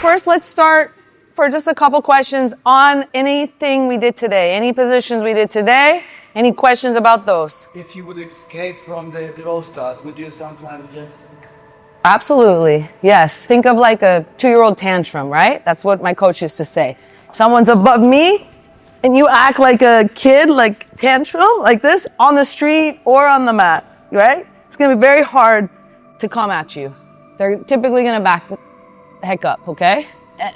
First, let's start for just a couple questions on anything we did today, any positions we did today. Any questions about those? If you would escape from the growth start, would you sometimes just... Absolutely, yes. Think of like a 2-year-old tantrum, right? That's what my coach used to say. Someone's above me and you act like a kid, like tantrum, like this, on the street or on the mat, right? It's gonna be very hard to come at you. They're typically gonna back the heck up, okay?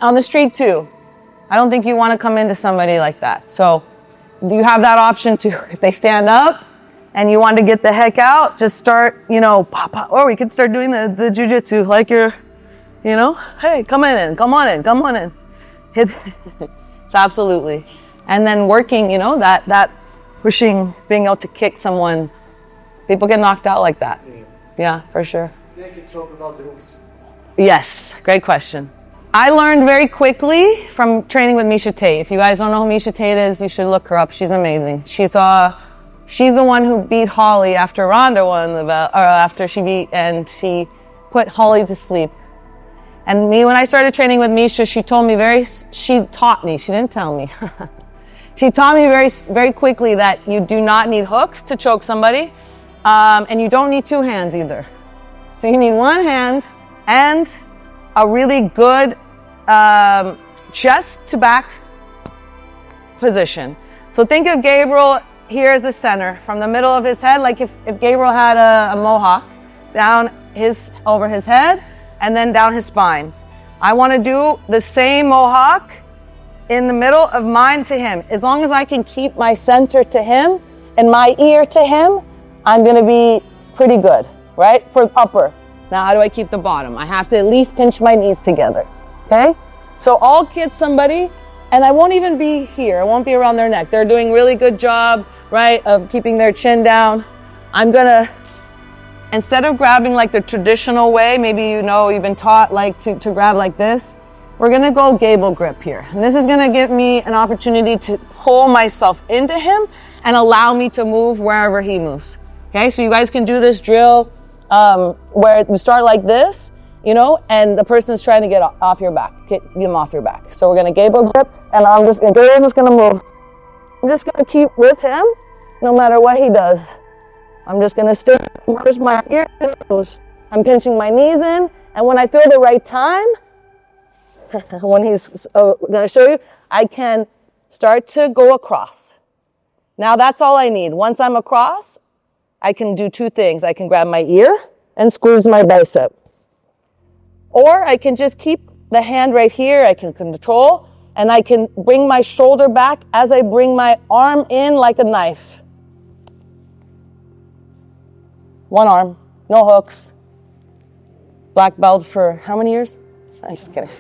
On the street too. I don't think you wanna come into somebody like that. So you have that option too. If they stand up and you want to get the heck out, just start, pop, pop. Or we could start doing the jiu-jitsu like you're, hey, come on in. Hit. So absolutely. And then working, that pushing, being able to kick someone. People get knocked out like that. Yeah, for sure. Yes, great question. I learned very quickly from training with Miesha Tate. If you guys don't know who Miesha Tate is, you should look her up. She's amazing. She's the one who beat Holly after Ronda won the belt, or after she beat, and she put Holly to sleep. And me, when I started training with Miesha, she taught me, she didn't tell me. She taught me very, very quickly that you do not need hooks to choke somebody, and you don't need 2 hands either. So you need 1 hand and a really good chest to back position. So think of Gabriel here as the center, from the middle of his head, like if Gabriel had a mohawk, down over his head, and then down his spine. I want to do the same mohawk in the middle of mine to him. As long as I can keep my center to him and my ear to him, I'm going to be pretty good, right? For upper. Now, how do I keep the bottom? I have to at least pinch my knees together, okay? So I'll get somebody, and I won't even be here. I won't be around their neck. They're doing a really good job, right, of keeping their chin down. I'm going to, instead of grabbing like the traditional way, maybe you've been taught like to grab like this, we're going to go gable grip here. And this is going to give me an opportunity to pull myself into him and allow me to move wherever he moves. Okay, so you guys can do this drill where you start like this, and the person's trying to get off your back, get them off your back. So we're going to gable grip, and Gabriel's just going to move. I'm just going to keep with him no matter what he does. I'm just going to stay where's my ear goes. I'm pinching my knees in, and when I feel the right time, when he's going to show you, I can start to go across. Now that's all I need. Once I'm across, I can do 2 things. I can grab my ear and squeeze my bicep. Or I can just keep the hand right here. I can control, and I can bring my shoulder back as I bring my arm in like a knife. 1 arm, no hooks. Black belt for how many years? I'm just kidding.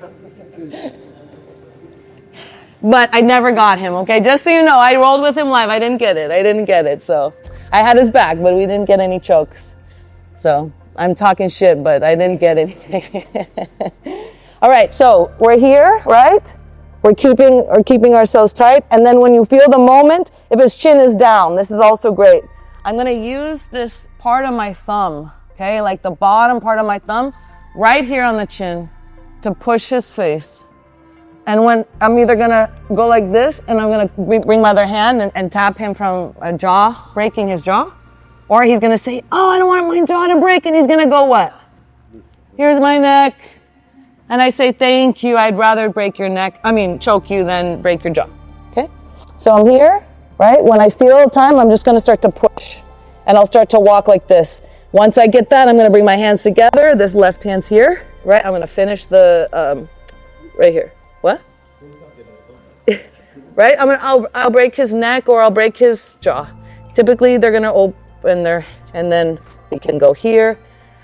But I never got him, okay? Just so you know, I rolled with him live. I didn't get it. So I had his back, but we didn't get any chokes. So I'm talking shit, but I didn't get anything. All right, so we're here, right? We're keeping ourselves tight. And then when you feel the moment, if his chin is down, this is also great. I'm going to use this part of my thumb, okay? Like the bottom part of my thumb, right here on the chin, to push his face. And when I'm either going to go like this, and I'm going to bring my other hand and tap him from a jaw, breaking his jaw. Or he's going to say, oh, I don't want my jaw to break. And he's going to go what? Here's my neck. And I say, thank you. I'd rather choke you than break your jaw. Okay? So I'm here, right? When I feel time, I'm just going to start to push. And I'll start to walk like this. Once I get that, I'm going to bring my hands together. This left hand's here, right? I'm going to finish the, right here. What? Right? I'll break his neck or I'll break his jaw. Typically, they're going to open their, and then we can go here.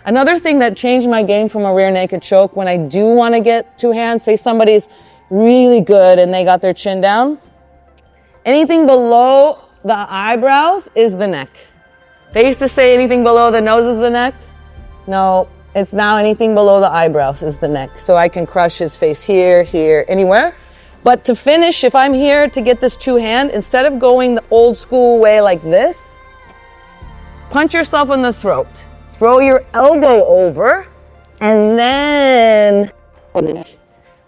Another thing that changed my game from a rear naked choke, when I do want to get 2 hands, say somebody's really good and they got their chin down, anything below the eyebrows is the neck. They used to say anything below the nose is the neck. No, it's now anything below the eyebrows is the neck. So I can crush his face here, here, anywhere. But to finish, if I'm here to get this 2 hand, instead of going the old school way like this, punch yourself in the throat. Throw your elbow over, and then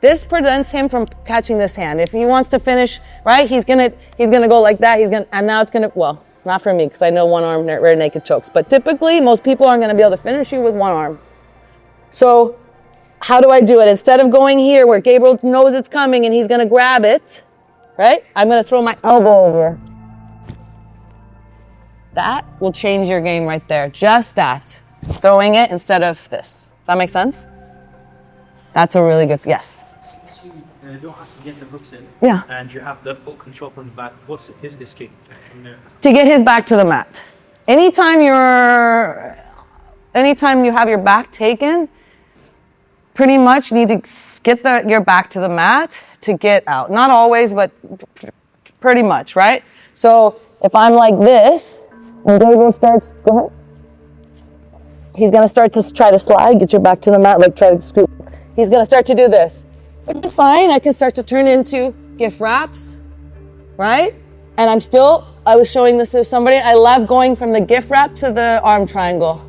this prevents him from catching this hand. If he wants to finish, right, he's gonna go like that. And now it's gonna, well, not for me, because I know one arm rear naked chokes. But typically, most people aren't gonna be able to finish you with one arm. So, how do I do it? Instead of going here where Gabriel knows it's coming and he's gonna grab it, right? I'm gonna throw my elbow over. That will change your game right there. Just that. Throwing it instead of this. Does that make sense? That's a really good, yes. Since you don't have to get the hooks in, yeah, and you have the full control from the back, what's his escape? To get his back to the mat. Anytime you have your back taken, pretty much need to get your back to the mat to get out. Not always, but pretty much, right? So if I'm like this, and Gabriel starts, go ahead. He's gonna start to try to slide, get your back to the mat, like try to scoop. He's gonna start to do this. Which is fine, I can start to turn into gift wraps, right? And I was showing this to somebody, I love going from the gift wrap to the arm triangle.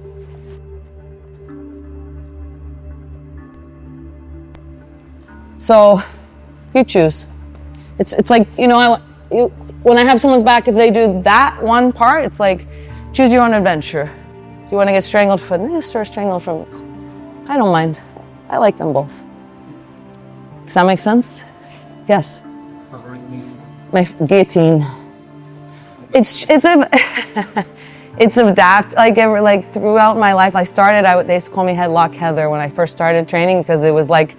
So, you choose. It's like, when I have someone's back, if they do that one part, it's like, choose your own adventure. Do you want to get strangled from this or strangled from this? I don't mind. I like them both. Does that make sense? Yes. My guillotine. It's adapt. Like throughout my life, they used to call me Headlock Heather when I first started training, because it was like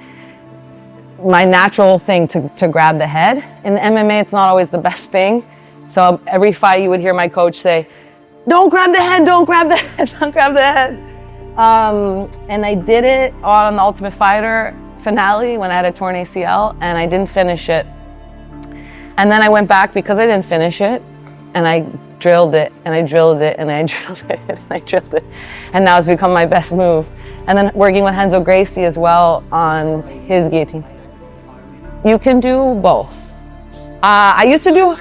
my natural thing to grab the head. In MMA, it's not always the best thing. So every fight, you would hear my coach say, "Don't grab the head, don't grab the head, don't grab the head." And I did it on the Ultimate Fighter finale when I had a torn ACL, and I didn't finish it. And then I went back because I didn't finish it, and I drilled it, and I drilled it, and I drilled it, and I drilled it. And now it's become my best move. And then working with Renzo Gracie as well on his guillotine. You can do both. I used to do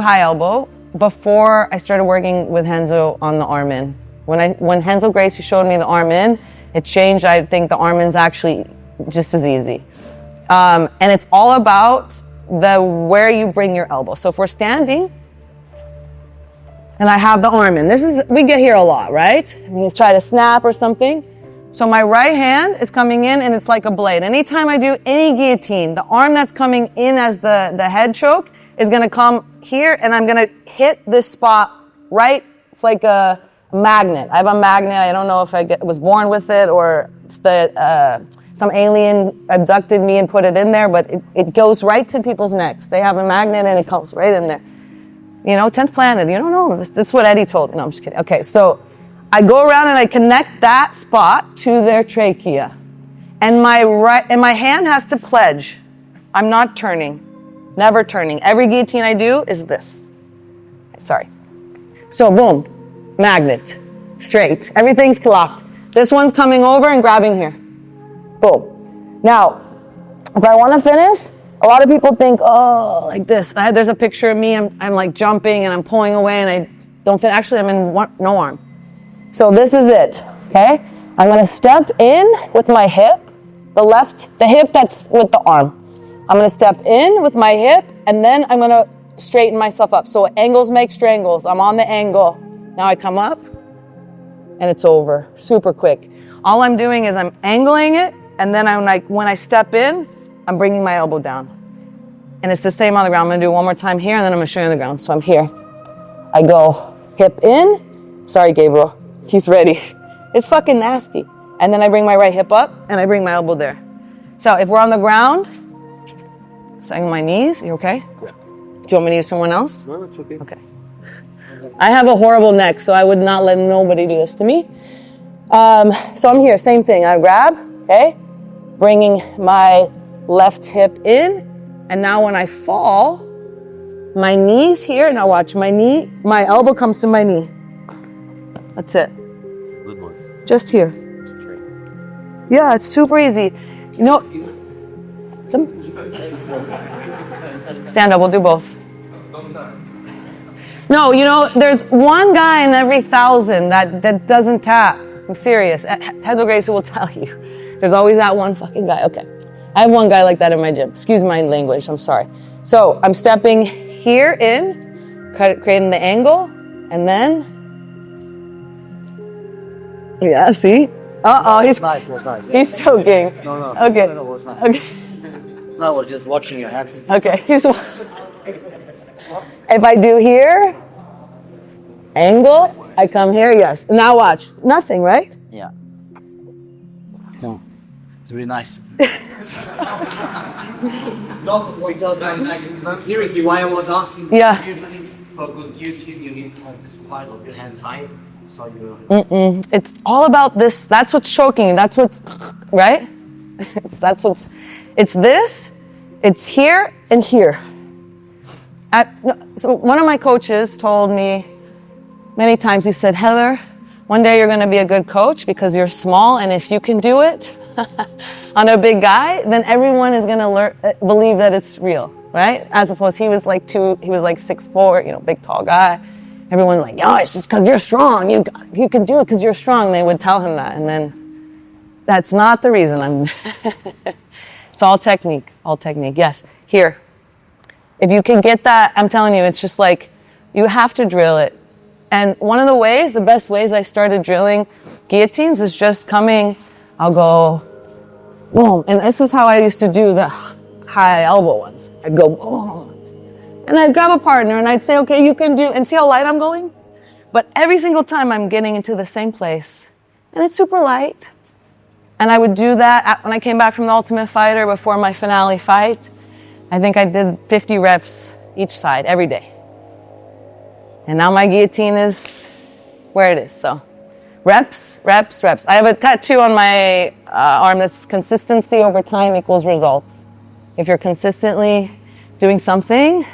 high elbow before I started working with Renzo on the arm in. When Renzo Gracie showed me the arm in, it changed. I think the arm in's actually just as easy. And it's all about where you bring your elbow. So if we're standing and I have the arm in, we get here a lot, right? You try to snap or something. So my right hand is coming in and it's like a blade. Anytime I do any guillotine, the arm that's coming in as the head choke is gonna come here, and I'm gonna hit this spot right. It's like a magnet. I have a magnet. I don't know if I was born with it or it's some alien abducted me and put it in there, but it goes right to people's necks. They have a magnet and it comes right in there. 10th planet, you don't know. This is what Eddie told me. No, I'm just kidding. Okay, so I go around and I connect that spot to their trachea. And my hand has to pledge. I'm not turning. Never turning. Every guillotine I do is this. Sorry. So boom, magnet, straight. Everything's locked. This one's coming over and grabbing here. Boom. Now, if I want to finish, a lot of people think, oh, like this. There's a picture of me. I'm like jumping and I'm pulling away and I don't fit. Actually, I'm in no arm. So this is it. Okay. I'm going to step in with my hip, the hip that's with the arm. I'm going to step in with my hip, and then I'm going to straighten myself up. So angles make strangles. I'm on the angle. Now I come up, and it's over. Super quick. All I'm doing is I'm angling it, and then I'm like, when I step in, I'm bringing my elbow down. And it's the same on the ground. I'm going to do it one more time here, and then I'm going to show you on the ground. So I'm here. I go hip in. Sorry, Gabriel. He's ready. It's fucking nasty. And then I bring my right hip up, and I bring my elbow there. So if we're on the ground, saying my knees, you okay? Yeah. Do you want me to use someone else? No, it's okay. Okay. I have a horrible neck, so I would not let nobody do this to me. So I'm here, same thing. I grab, okay? Bringing my left hip in, and now when I fall, my knee's here. Now watch, my elbow comes to my knee. That's it. Good one. Just here. Yeah, it's super easy. Stand up, we'll do both. No, you know, there's one guy in every 1,000 that doesn't tap. I'm serious. Hedel Gracie will tell you. There's always that one fucking guy. Okay. I have one guy like that in my gym. Excuse my language. I'm sorry. So I'm stepping here in, creating the angle, and then... Yeah, see? Uh-oh, It was nice. he's choking. No. Okay. No, it was nice. Okay. No, I was just watching your hands. Okay. If I do here, angle, I come here, yes. Now watch. Nothing, right? Yeah. No. It's really nice. No, what he does, man. Seriously, why I was asking. Yeah. Usually, for good YouTube, you need to have this part of your hand high. So you. It's all about this. That's what's choking. That's what's, right? It's this, it's here, and here. So one of my coaches told me many times, he said, Heather, one day you're going to be a good coach because you're small, and if you can do it on a big guy, then everyone is going to believe that it's real, right? As opposed, he was like 6'4", you know, big tall guy. Everyone's like, oh, it's just because you're strong. You can do it because you're strong. They would tell him that, and then that's not the reason. It's all technique, Yes, here. If you can get that, I'm telling you, it's just like, you have to drill it. And one of the best ways I started drilling guillotines is just coming, I'll go, boom. And this is how I used to do the high elbow ones. I'd go, boom. And I'd grab a partner and I'd say, okay, you can do, and see how light I'm going? But every single time I'm getting into the same place. And it's super light. And I would do that when I came back from the Ultimate Fighter before my finale fight. I think I did 50 reps each side every day. And now my guillotine is where it is. So reps. I have a tattoo on my arm that's consistency over time equals results. If you're consistently doing something,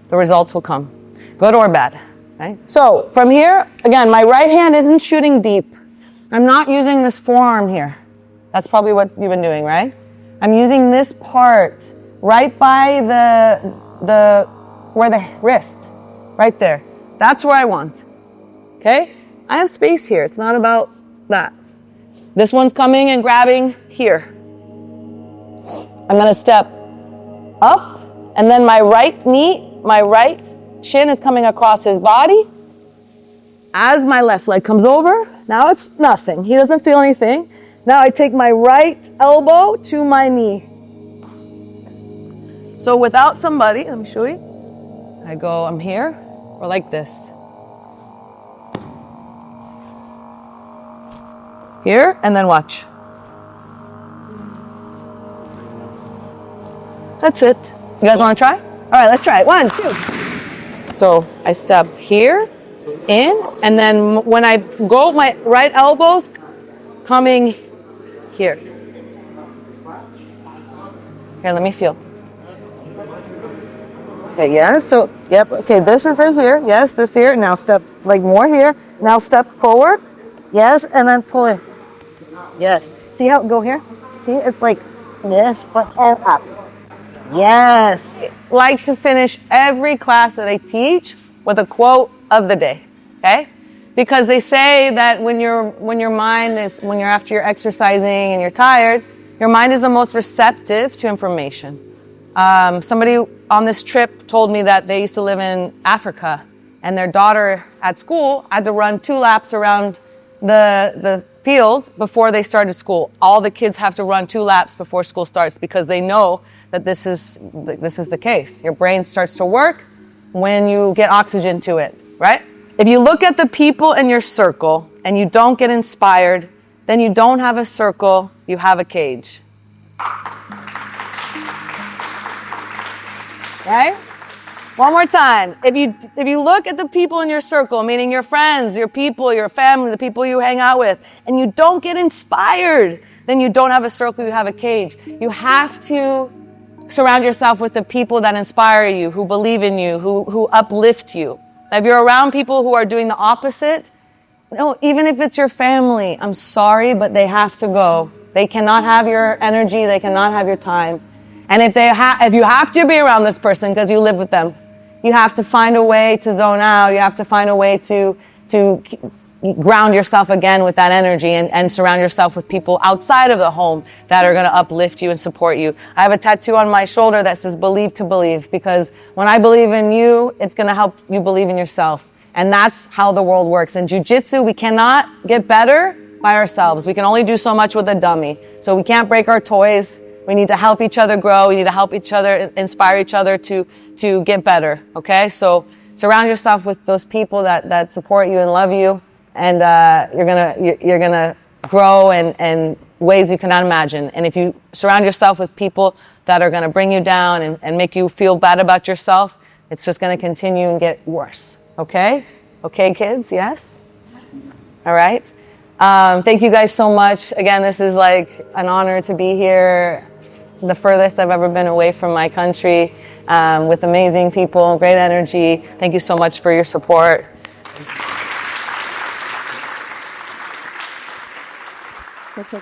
the results will come, good or bad, right? So from here, again, my right hand isn't shooting deep. I'm not using this forearm here. That's probably what you've been doing, right? I'm using this part right by where the wrist, right there. That's where I want, okay? I have space here. It's not about that. This one's coming and grabbing here. I'm gonna step up, and then my right shin is coming across his body. As my left leg comes over, now it's nothing. He doesn't feel anything. Now I take my right elbow to my knee. So without somebody, let me show you. I'm here, or like this. Here, and then watch. That's it. You guys want to try? All right, let's try it. 1, 2. So I step here, in, and then when I go, my right elbow's coming here. Here, let me feel. Okay, yeah, so, yep, okay, this is right here. Yes, this here. Now step, like more here. Now step forward. Yes, and then pull it. Yes. See how it go here? See, it's like this, but up. Yes. I like to finish every class that I teach with a quote of the day, okay? Because they say that when you're after you're exercising and you're tired, your mind is the most receptive to information. Somebody on this trip told me that they used to live in Africa, and their daughter at school had to run 2 laps around the field before they started school. All the kids have to run 2 laps before school starts because they know that this is the case. Your brain starts to work when you get oxygen to it, right? If you look at the people in your circle and you don't get inspired, then you don't have a circle, you have a cage. Right? One more time. If you look at the people in your circle, meaning your friends, your people, your family, the people you hang out with, and you don't get inspired, then you don't have a circle, you have a cage. You have to surround yourself with the people that inspire you, who believe in you, who uplift you. If you're around people who are doing the opposite, no, even if it's your family, I'm sorry, but they have to go. They cannot have your energy, they cannot have your time. And if you have to be around this person because you live with them, you have to find a way to zone out. You have to find a way to ground yourself again with that energy and surround yourself with people outside of the home that are going to uplift you and support you. I have a tattoo on my shoulder that says believe to believe, because when I believe in you, it's going to help you believe in yourself. And that's how the world works. In jiu-jitsu, we cannot get better by ourselves. We can only do so much with a dummy. So we can't break our toys. We need to help each other grow. We need to help each other, inspire each other to get better. Okay? So surround yourself with those people that support you and love you. And you're gonna grow in ways you cannot imagine. And if you surround yourself with people that are gonna bring you down and make you feel bad about yourself, it's just gonna continue and get worse. Okay? Okay, kids? Yes? All right. Thank you guys so much. Again, this is like an honor to be here. The furthest I've ever been away from my country, with amazing people, great energy. Thank you so much for your support. Okay.